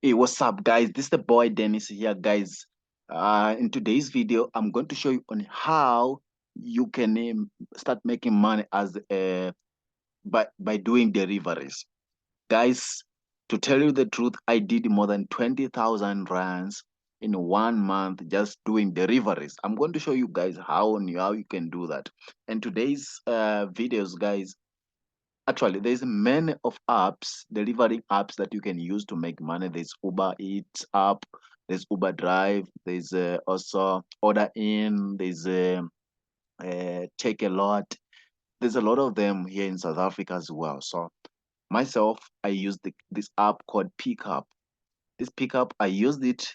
Hey, what's up, guys? This is the boy Dennis here, guys. In today's video, I'm going to show you on how you can start making money as by doing deliveries, guys. To tell you the truth, I did more than 20,000 rands in 1 month just doing deliveries. I'm going to show you guys how you can do that. And today's videos, guys. Actually, there's many of apps, delivering apps that you can use to make money. There's Uber Eats app, there's Uber Drive, there's also Order In, there's Take a Lot. There's a lot of them here in South Africa as well. So myself, I use this app called Pickup. This Pickup, I used it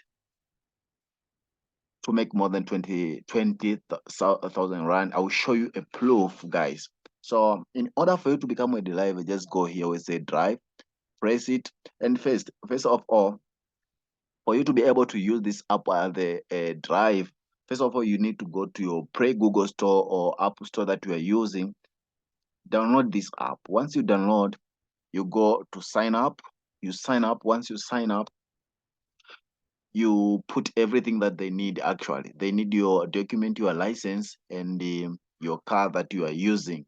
to make more than 20,000 rand. I will show you a proof, guys. So in order for you to become a deliver, just go here we say drive, press it, and first of all, for you to be able to use this app as the drive, first of all, you need to go to your pre Google Store or App Store that you are using. Download this app. Once you download, you go to sign up. You sign up. Once you sign up, you put everything that they need. Actually, they need your document, your license, and your car that you are using.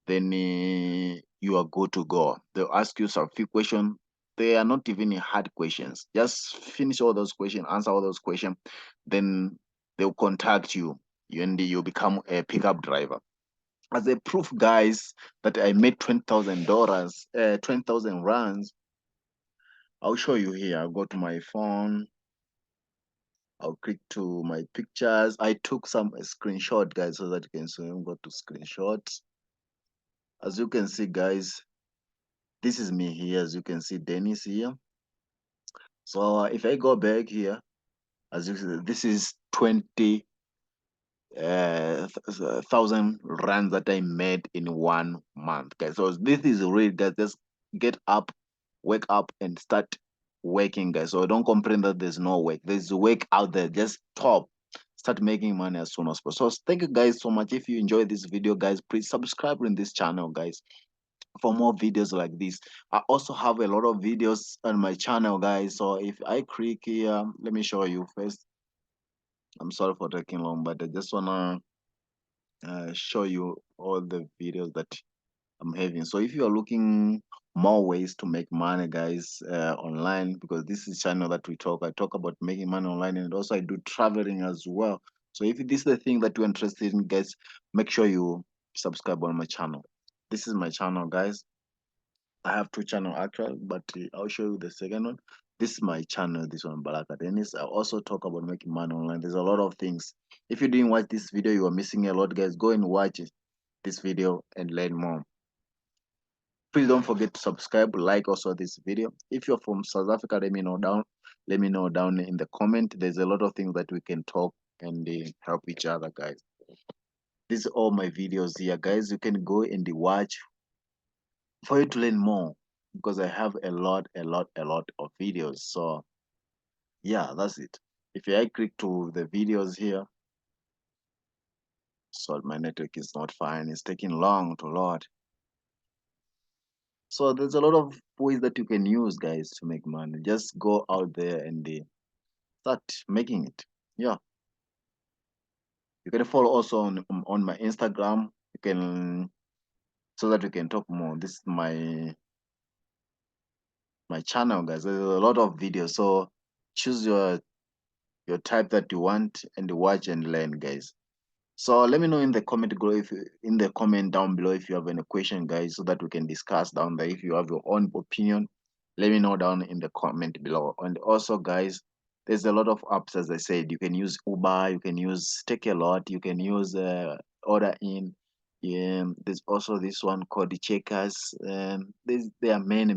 Then you are good to go. They'll ask you some few questions. They are not even hard questions. Just finish all those questions, answer all those questions. Then they'll contact you, and you become a pickup driver. As a proof, guys, that I made $20,000, 20,000 runs. I'll show you here. I'll go to my phone. I'll click to my pictures. I took some screenshot, guys, so that you can see. Go to screenshots. As you can see, guys, this is me here. As you can see, Dennis here. So if I go back here, as you see, this is 20,000 rands that I made in 1 month, guys. So this is real, guys. Just get up, wake up, and start working, guys. So don't complain that there's no work. There's work out there. Just start making money as soon as possible. So thank you guys so much. If you enjoyed this video, guys, please subscribe in this channel, guys, for more videos like this. I also have a lot of videos on my channel, guys. So if I click here, let me show you first. I'm sorry for taking long, but I just wanna show you all the videos that I'm having. So if you are looking more ways to make money, guys, online, because this is channel that I talk about making money online, and also I do traveling as well. So if this is the thing that you're interested in, guys, make sure you subscribe on my channel. This is my channel, guys. I have two channels actually, but I'll show you the second one. This is my channel, this one, Baraka Dennis. I also talk about making money online. There's a lot of things. If you didn't watch this video, you are missing a lot, guys. Go and watch this video and learn more. Please don't forget to subscribe, like also this video. If you're from South Africa, let me know down. Let me know down in the comment. There's a lot of things that we can talk and help each other, guys. These are all my videos here, guys. You can go and watch for you to learn more, because I have a lot of videos. So yeah, that's it. If I click to the videos here, so my network is not fine, it's taking long to load. So there's a lot of ways that you can use, guys, to make money. Just go out there and start making it. Yeah, you can follow also on my Instagram. You can, so that we can talk more. This is my channel, guys. There's a lot of videos, so choose your type that you want and watch and learn, guys. So let me know in the comment below, if in the comment down below, if you have any question, guys, so that we can discuss down there. If you have your own opinion, let me know down in the comment below. And also, guys, there's a lot of apps, as I said. You can use Uber, you can use Take a Lot, you can use Order In. Yeah, there's also this one called the Checkers. There are many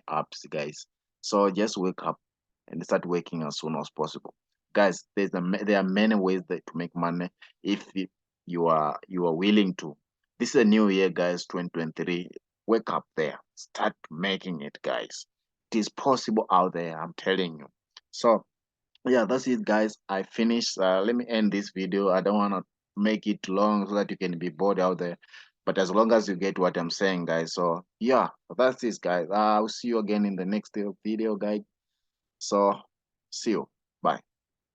apps, guys. So just wake up and start working as soon as possible, guys. There are many ways that to make money if you are willing to. This is a new year, guys, 2023. Wake up there, start making it, guys. It is possible out there, I'm telling you. So yeah, that's it, guys. I finished. Let me end this video. I don't want to make it long so that you can be bored out there, but as long as you get what I'm saying, guys. So yeah, that's it, guys. I'll see you again in the next video, guys. So see you. Bye.